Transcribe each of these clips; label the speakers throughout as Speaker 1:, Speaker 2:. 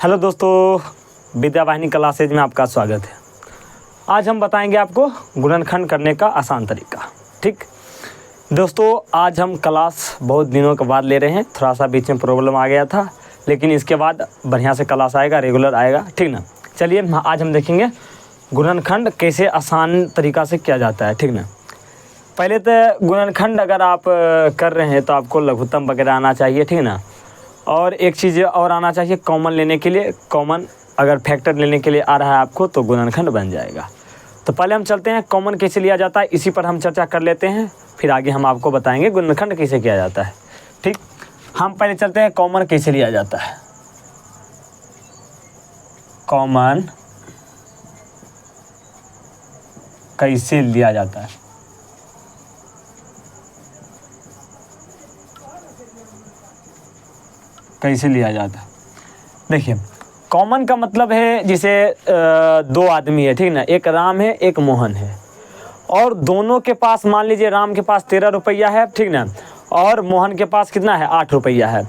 Speaker 1: Hello दोस्तों, विद्या वाहिनी classes में आपका स्वागत है। आज हम बताएंगे आपको गुणनखंड करने का आसान तरीका। ठीक दोस्तों, आज हम क्लास बहुत दिनों के बाद ले रहे हैं। थोड़ा सा बीच में प्रॉब्लम आ गया था, लेकिन इसके बाद बढ़िया से क्लास आएगा, रेगुलर आएगा। ठीक ना। चलिए आज हम देखेंगे गुणनखंड कैसे आसान तरीक़ा से किया जाता है। ठीक ना। पहले तो गुणनखंड अगर आप कर रहे हैं तो आपको लघुत्तम वगैरह आना चाहिए। ठीक ना। और एक चीज़ और आना चाहिए, कॉमन लेने के लिए। कॉमन अगर फैक्टर लेने के लिए आ रहा है आपको तो गुणनखंड बन जाएगा। तो पहले हम चलते हैं कॉमन कैसे लिया जाता है, इसी पर हम चर्चा कर लेते हैं। फिर आगे हम आपको बताएंगे गुणनखंड कैसे किया जाता है। ठीक, हम पहले चलते हैं कॉमन कैसे लिया जाता है। कॉमन कैसे लिया जाता है। कैसे लिया जाता है, देखिए कॉमन का मतलब है जिसे दो आदमी है। ठीक ना। एक राम है, एक मोहन है, और दोनों के पास मान लीजिए राम के पास 13 रुपया है। ठीक ना। और मोहन के पास कितना है, 8 रुपया है।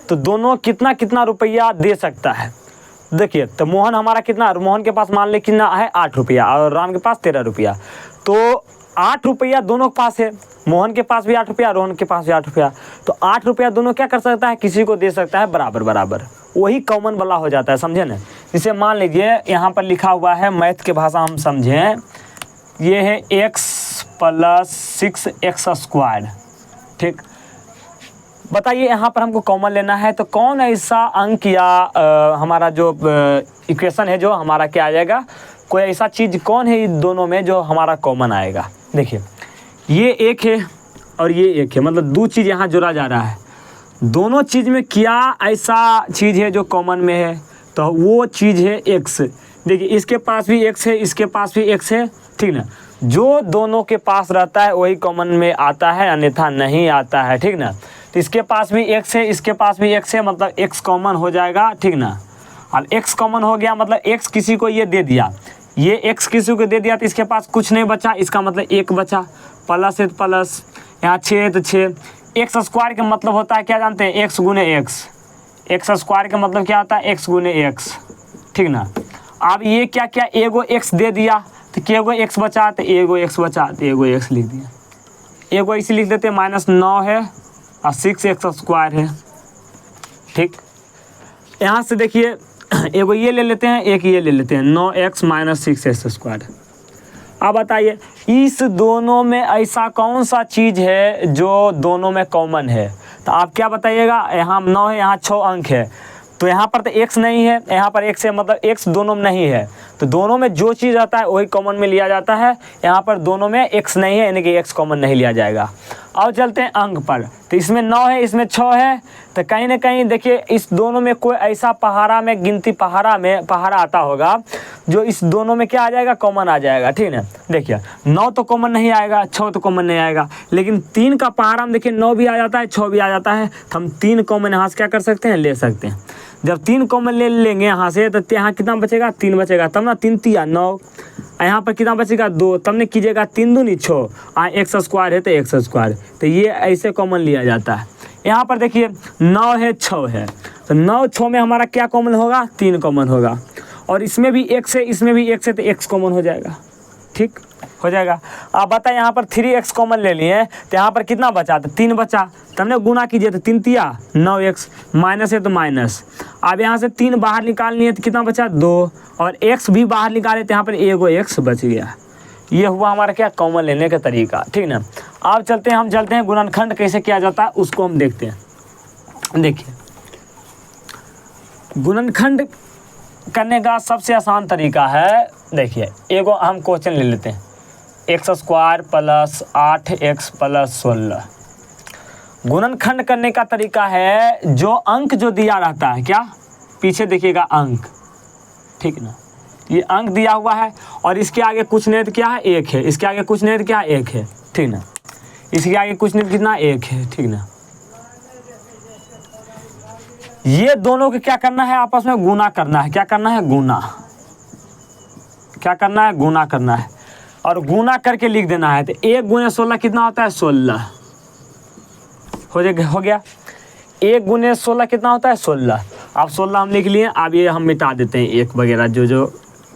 Speaker 1: तो दोनों कितना कितना रुपया दे सकता है। देखिए तो मोहन हमारा कितना, मोहन के पास मान लीजिए कितना है, 8 रुपया, और राम के पास 13 रुपया। तो 8 रुपया दोनों के पास है। मोहन के पास भी 8 रुपया, रोहन के पास भी 8 रुपया। तो 8 रुपया दोनों क्या कर सकता है, किसी को दे सकता है बराबर बराबर। वही कॉमन वाला हो जाता है, समझे ना। जिसे मान लीजिए यहाँ पर लिखा हुआ है, मैथ के भाषा हम समझें, ये है x + 6x²। ठीक, बताइए यहाँ पर हमको कॉमन लेना है तो कौन ऐसा अंक या हमारा जो इक्वेशन है जो हमारा क्या आ जाएगा, कोई ऐसा चीज़ कौन है इन दोनों में जो हमारा कॉमन आएगा। देखिए ये एक है और ये एक है, मतलब दो चीज़ यहाँ जोड़ा जा रहा है। दोनों चीज़ में क्या ऐसा चीज़ है जो कॉमन में है, तो वो चीज़ है x। देखिए इसके पास भी x है, इसके पास भी x है। ठीक ना। जो दोनों के पास रहता है वही कॉमन में आता है, अन्यथा नहीं आता है। ठीक ना। तो इसके पास भी x है, इसके पास भी x है, मतलब x कॉमन हो जाएगा। ठीक ना। अब x कॉमन हो गया, मतलब x किसी को ये दे दिया, ये x किसी को दे दिया, तो इसके पास कुछ नहीं बचा, इसका मतलब 1 बचा। प्लस है तो प्लस, यहाँ 6 है तो 6। x² का मतलब होता है क्या जानते हैं, x गुने x। x² का मतलब क्या होता है, x गुने x। ठीक ना। अब ये क्या क्या, एगो x दे दिया तो केगो x बचा, तो एगो x बचा, तो एगो x लिख दिया। एगो इसे लिख देते -9 है और 6x² है। ठीक, यहाँ से देखिए एगो ये ले लेते हैं, एक ये ले लेते हैं, 9x - 6x²। अब बताइए इस दोनों में ऐसा कौन सा चीज़ है जो दोनों में कॉमन है। तो आप क्या बताइएगा, यहाँ 9 है, यहाँ 6 अंक है, तो यहाँ पर तो x नहीं है, यहाँ पर x है, मतलब x दोनों में नहीं है। तो दोनों में जो चीज़ आता है वही कॉमन में लिया जाता है। यहाँ पर दोनों में x नहीं है, यानी कि x कॉमन नहीं लिया जाएगा। और चलते हैं अंक पर, तो इसमें 9 है, इसमें 6 है, तो कहीं ना कहीं देखिए इस दोनों में कोई ऐसा पहाड़ा में गिनती पहाड़ा आता होगा जो इस दोनों में क्या आ जाएगा, कॉमन आ जाएगा। ठीक है। देखिए 9 तो कॉमन नहीं आएगा, 6 तो कॉमन नहीं आएगा, लेकिन 3 का पहाड़ा में देखिए 9 भी आ जाता है, 6 भी आ जाता है। तो हम 3 कॉमन यहाँ से क्या कर सकते हैं, ले सकते हैं। जब 3 कॉमन ले लेंगे यहाँ से, तो यहाँ कितना बचेगा, 3 बचेगा, तब ना 3 तिया 9। यहाँ पर कितना बचेगा, 2, तब ने कीजिएगा 3 दूनी 6, x² है तो x²। तो ये ऐसे कॉमन लिया जाता है। यहाँ पर देखिए 9 है, 6 है, तो 9 6 में हमारा क्या कॉमन होगा, 3 कॉमन होगा। और इसमें भी x है, इसमें भी x है, तो x कॉमन हो जाएगा। ठीक हो जाएगा। अब बताए यहाँ पर 3x कॉमन ले लिए, तो यहाँ पर कितना बचा, तो 3 बचा, तब ने गुना कीजिए तो 3 तिया 9x, माइनस है तो माइनस। अब यहाँ से 3 बाहर निकालनी है तो कितना बचा, 2, और x भी बाहर निकाले तो यहाँ पर एगो x बच गया। ये हुआ हमारा क्या, कॉमन लेने का तरीका। ठीक ना। अब चलते हैं, हम चलते हैं गुणनखंड कैसे किया जाता है उसको हम देखते हैं। देखिए गुणनखंड करने का सबसे आसान तरीका है, देखिए एगो हम क्वेश्चन ले लेते हैं, x² + 8x + 16। गुणनखंड करने का तरीका है, जो अंक जो दिया रहता है, क्या पीछे देखिएगा अंक। ठीक ना। ये अंक दिया हुआ है और इसके आगे कुछ नहीं तो क्या है, 1 है, इसके आगे कुछ नहीं तो क्या, 1 है। ठीक ना। इसके आगे कुछ नहीं तो कितना, 1 है। ठीक ना। ये दोनों को क्या करना है, आपस में गुना करना है। क्या करना है, गुना। क्या करना है, गुना करना है, और गुना करके लिख देना है। तो 1 गुने 16 कितना होता है, 16 हो गया। 1 गुने 16 कितना होता है, 16। अब 16 हम लिख लिए। अब ये हम मिटा देते हैं, एक वगैरह जो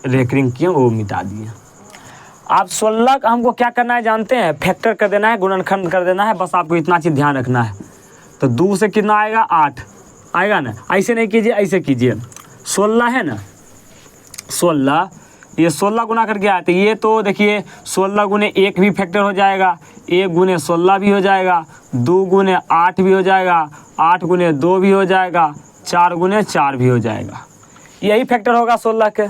Speaker 1: रेकरिंग किए वो मिटा दिए। अब 16 का हमको क्या करना है जानते हैं, फैक्टर कर देना है, गुणनखंड कर देना है, बस आपको इतना चीज़ ध्यान रखना है। तो 2 से कितना आएगा, 8 आएगा ना। ऐसे नहीं कीजिए, ऐसे कीजिए। 16 है ना, 16 ये 16 गुना करके आते, ये तो देखिए 16 गुने 1 भी फैक्टर हो जाएगा, 1 गुने 16 भी हो जाएगा, 2 गुने 8 भी हो जाएगा, 8 गुने 2 भी हो जाएगा, 4 गुने 4 भी हो जाएगा। यही फैक्टर होगा 16 के।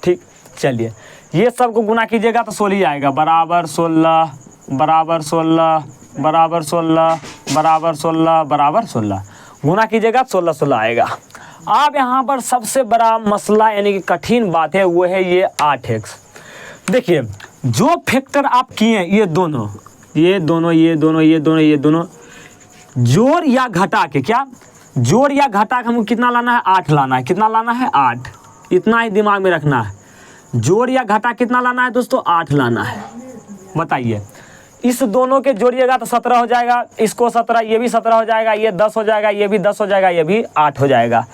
Speaker 1: ठीक, चलिए ये सब को गुना कीजिएगा तो 16 आएगा, बराबर 16 बराबर 16 बराबर 16 बराबर 16 बराबर 16। गुना कीजिएगा 16 16 आएगा। अब यहाँ पर सबसे बड़ा मसला यानी कि कठिन बात है वो है ये 8x। देखिए जो फैक्टर आप किए ये दोनों जोड़ या घटा के, क्या जोड़ या घटा के हमको कितना लाना है, 8 लाना है। कितना लाना है, 8। इतना ही दिमाग में रखना है। जोड़ या घटा कितना लाना है दोस्तों, 8 लाना है। बताइए, इस दोनों के जोड़िएगा तो 17 हो जाएगा, इसको 17, ये भी 17 हो जाएगा, ये 10 हो जाएगा, ये भी 10 हो जाएगा, ये भी 8 हो जाएगा।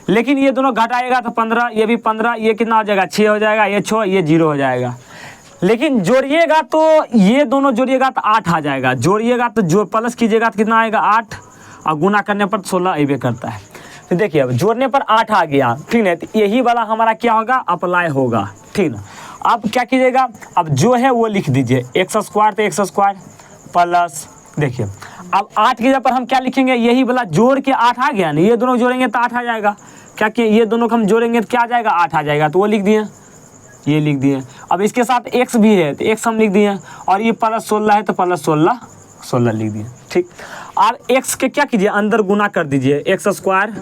Speaker 1: लेकिन ये दोनों घटाएगा तो 15, ये भी 15, ये कितना हो जाएगा, 6 हो जाएगा, ये 6, ये 0 हो जाएगा। लेकिन जोड़िएगा तो ये दोनों जोड़िएगा तो 8 आ जाएगा। जोड़िएगा तो जो प्लस कीजिएगा तो कितना आएगा, 8, और गुना करने पर 16 अबे करता है। तो देखिए अब जोड़ने पर 8 आ गया, ठीक है। तो यही वाला हमारा क्या होगा, अप्लाई होगा, ठीक ना। अब क्या कीजिएगा, अब जो है वो लिख दीजिए, एक्स स्क्वायर तो एक्स स्क्वायर प्लस, देखिए अब 8 की जगह पर हम क्या लिखेंगे, यही वाला जोड़ के 8 आ गया ना, ये दोनों जोड़ेंगे तो 8 आ जाएगा। क्या कि ये दोनों को हम जोड़ेंगे तो क्या आ जाएगा, 8 आ जाएगा, तो वो लिख दिए, ये लिख दिए। अब इसके साथ x भी है तो x हम लिख दिए, और ये प्लस 16 है तो प्लस 16 लिख दिए, ठीक। और x के क्या कीजिए, अंदर गुना कर दीजिए, एक्स स्क्वायर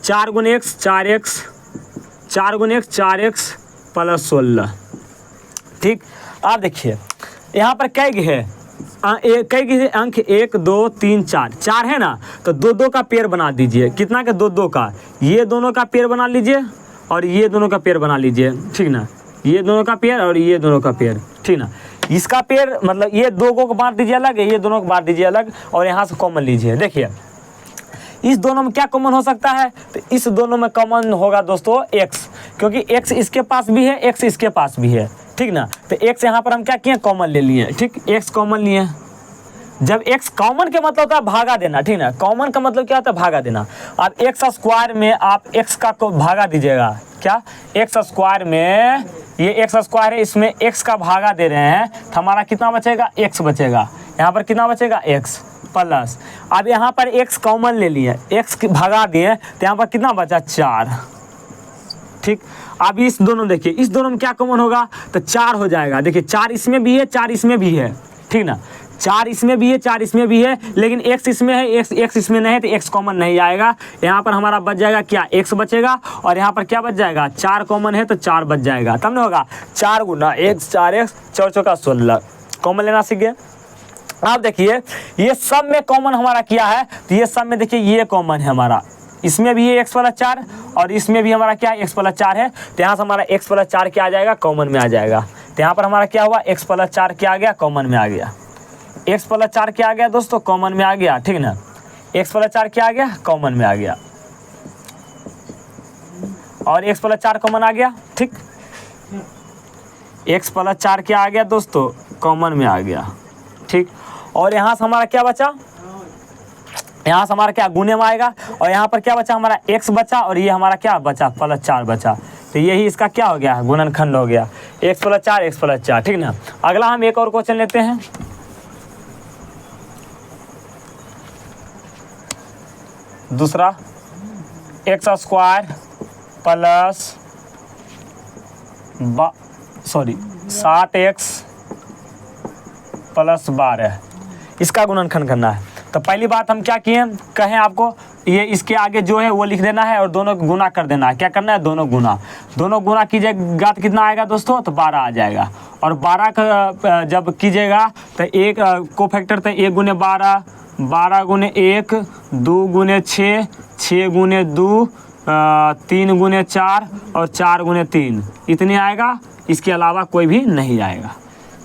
Speaker 1: 4 गुने x 4x 4 गुने x 4x प्लस 16, ठीक। अब देखिए यहाँ पर कई है, कई अंक 1 2 3 4 है ना, तो 2 2 का पेयर बना दीजिए। कितना का, 2 2 का, ये दोनों का पेयर बना लीजिए और ये दोनों का पेयर बना लीजिए, ठीक ना। ये दोनों का पेयर और ये दोनों का पेयर, ठीक ना। इसका पेयर मतलब ये 2 को बांट दीजिए अलग, ये दोनों को बांट दीजिए अलग, और यहाँ से कॉमन लीजिए। देखिए इस दोनों में क्या कॉमन हो सकता है, तो इस दोनों में कॉमन होगा दोस्तों x, क्योंकि x इसके पास भी है, x इसके पास भी है, ठीक ना। तो x यहाँ पर हम क्या किए, कॉमन ले लिए, ठीक। x कॉमन लिए, जब x कॉमन के मतलब होता है भागा देना, ठीक ना। कॉमन का मतलब क्या होता है, भागा देना। अब एक्स स्क्वायर में आप x का को भागा दीजिएगा, क्या एक्स स्क्वायर में, ये एक्स स्क्वायर है, इसमें x का भागा दे रहे हैं तो हमारा कितना बचेगा, x बचेगा। यहाँ पर कितना बचेगा, x प्लस, अब यहाँ पर x कॉमन ले लिए, x भगा दिए तो यहाँ पर कितना बचा, 4, ठीक। अब इस दोनों देखिए, इस दोनों में क्या कॉमन होगा, तो 4 हो जाएगा। देखिए 4 इसमें भी है, 4 इसमें भी है, ठीक ना। 4 इसमें भी है, 4 इसमें भी है, लेकिन x इसमें है, x इसमें नहीं है, तो x कॉमन नहीं आएगा। यहाँ पर हमारा बच जाएगा क्या, x बचेगा, और यहाँ पर क्या बच जाएगा, 4 कॉमन है तो 4 बच जाएगा। तब नहीं होगा 4 गुना x 4x 4 चौका 16, कॉमन लेना सीख गए। अब देखिए ये सब में कॉमन हमारा क्या है, तो ये सब में देखिए ये कॉमन है हमारा, इसमें भी ये x प्लस 4 और इसमें भी हमारा क्या x प्लस 4 है, तो यहाँ से हमारा x प्लस 4 क्या आ जाएगा, कॉमन में आ जाएगा। तो यहाँ पर हमारा क्या हुआ, x प्लस 4 क्या आ गया, कॉमन में आ गया। x प्लस 4 क्या आ गया दोस्तों, कॉमन में आ गया, ठीक ना। x प्लस 4 क्या आ गया, कॉमन में आ गया, और x प्लस 4 कॉमन आ गया, ठीक। x प्लस 4 क्या आ गया दोस्तों, कॉमन में आ गया, ठीक। और यहाँ से हमारा क्या बचा, यहाँ से हमारा क्या गुने में आएगा, और यहाँ पर क्या बचा हमारा x बचा, और ये हमारा क्या बचा, प्लस 4 बचा। तो यही इसका क्या हो गया, गुणनखंड हो गया, x प्लस 4, ठीक ना। अगला हम एक और क्वेश्चन लेते हैं। दूसरा, x square plus 7x plus 12, इसका गुणनखंड करना है। तो पहली बात हम क्या किए, कहें आपको ये इसके आगे जो है वो लिख देना है और दोनों को गुना कर देना है। क्या करना है, दोनों गुना कीजिएगा तो कितना आएगा दोस्तों, तो 12 आ जाएगा। और 12 का जब कीजिएगा तो एक को फैक्टर, तो 1 गुने 12, 12 गुने 1, 2 गुने 6, 6 गुने 2, 3 गुने 4 और 4 गुने 3, इतने आएगा। इसके अलावा कोई भी नहीं आएगा,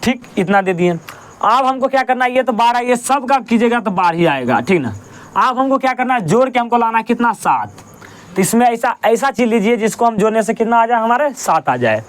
Speaker 1: ठीक। इतना दे दिए। अब हमको क्या करना है, ये तो 12, ये सब का कीजिएगा तो 12 ही आएगा, ठीक ना। अब हमको क्या करना है, जोड़ के हमको लाना है कितना, 7। तो इसमें ऐसा चीज़ लीजिए जिसको हम जोड़ने से कितना आ जाए, हमारे 7 आ जाए।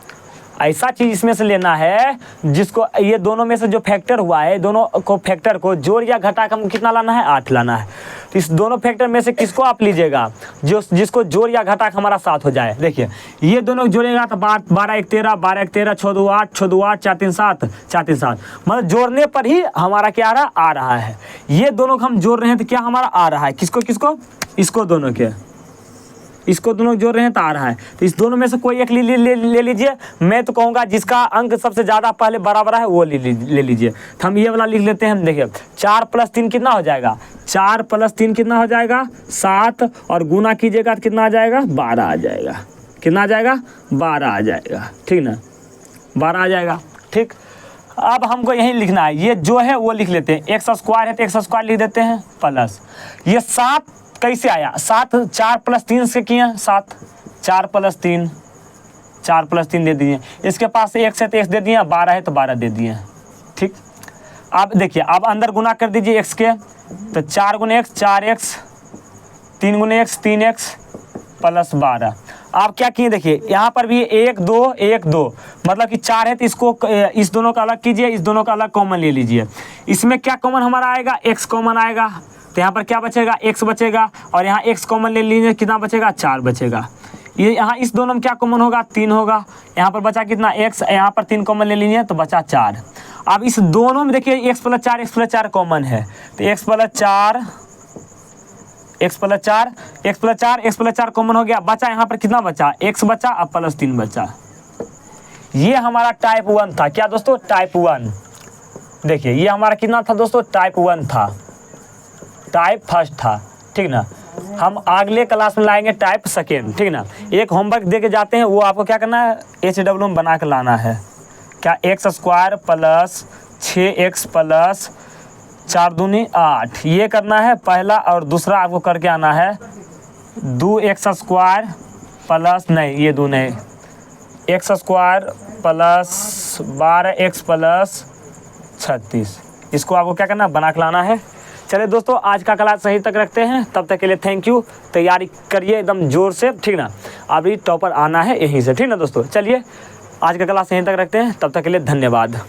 Speaker 1: ऐसा चीज़ इसमें से लेना है जिसको ये दोनों में से जो फैक्टर हुआ है, दोनों को फैक्टर को जोड़ या घटा कर कितना लाना है, 8 लाना है। तो इस दोनों फैक्टर में से किसको आप लीजिएगा, जिसको जोड़ या घटा का हमारा 7 हो जाए। देखिए ये दोनों जोड़ेगा तो 12 1 13, 12 1 13, 6 2 8, 6 2 8, 4 3 7, 4 3 7, मतलब जोड़ने पर ही हमारा क्या आ रहा है। ये दोनों हम जोड़ रहे हैं तो क्या हमारा आ रहा है, किसको, इसको दोनों के, इसको दोनों जोड़ रहे हैं तो आ रहा है। तो इस दोनों में से कोई एक ले लीजिए। मैं तो कहूँगा जिसका अंक सबसे ज़्यादा पहले बराबर है वो ले लीजिए। तो हम ये वाला लिख लेते हैं। देखिए 4 + 3 कितना हो जाएगा, 4 + 3 कितना हो जाएगा, 7, और गुना कीजिएगा तो कितना आ जाएगा, 12 आ जाएगा। कितना आ जाएगा, 12 आ जाएगा, ठीक ना, 12 आ जाएगा। ठीक, अब हमको यही लिखना है, ये जो है वो लिख लेते हैं। x² है तो x² लिख देते हैं, प्लस ये 7 कैसे आया, 7 4 + 3 से किए 7, 4 + 3, 4 + 3 दे दिए। इसके पास x है तो x दे दिए, 12 है तो 12 दे दिए। ठीक, अब देखिए अब अंदर गुना कर दीजिए x के, तो 4 × x 4x, 3 × x 3x + 12। आप क्या किए, देखिए यहाँ पर भी 1 2 1 2, मतलब कि 4 है तो इसको इस दोनों का अलग कीजिए, इस दोनों का अलग कॉमन ले लीजिए। इसमें क्या कॉमन हमारा आएगा, x कॉमन आएगा, तो यहाँ पर क्या बचेगा, x बचेगा, और यहाँ x कॉमन ले लीजिए, कितना बचेगा, 4 बचेगा। ये यहाँ इस दोनों में क्या कॉमन होगा, 3 होगा। यहाँ पर बचा कितना, x, यहाँ पर 3 कॉमन ले लीजिए तो बचा 4। अब इस दोनों में देखिए x + 4 x + 4 कॉमन है, तो x + 4 x + 4 कॉमन हो गया। बचा यहाँ पर कितना बचा, x बचा, अब +3 बचा। ये हमारा टाइप 1 था। क्या दोस्तों, टाइप 1। देखिए ये हमारा कितना था दोस्तों, टाइप 1 था, टाइप फर्स्ट था। ठीक ना, हम अगले क्लास में लाएंगे टाइप सेकेंड। ठीक ना, एक होमवर्क दे के जाते हैं, वो आपको क्या करना है, HW में बना के लाना है। क्या, x² + 6x + 4 दूनी 8, ये करना है पहला। और दूसरा आपको करके आना है 2x² + नहीं, ये 2 नहीं, x² + 12x + 36, इसको आपको क्या करना है, बना के लाना है। चलिए दोस्तों, आज का क्लास सही तक रखते हैं, तब तक के लिए थैंक यू। तैयारी करिए एकदम जोर से, ठीक ना, अभी टॉपर आना है यहीं से। ठीक ना दोस्तों, चलिए आज का क्लास यहीं तक रखते हैं, तब तक के लिए धन्यवाद।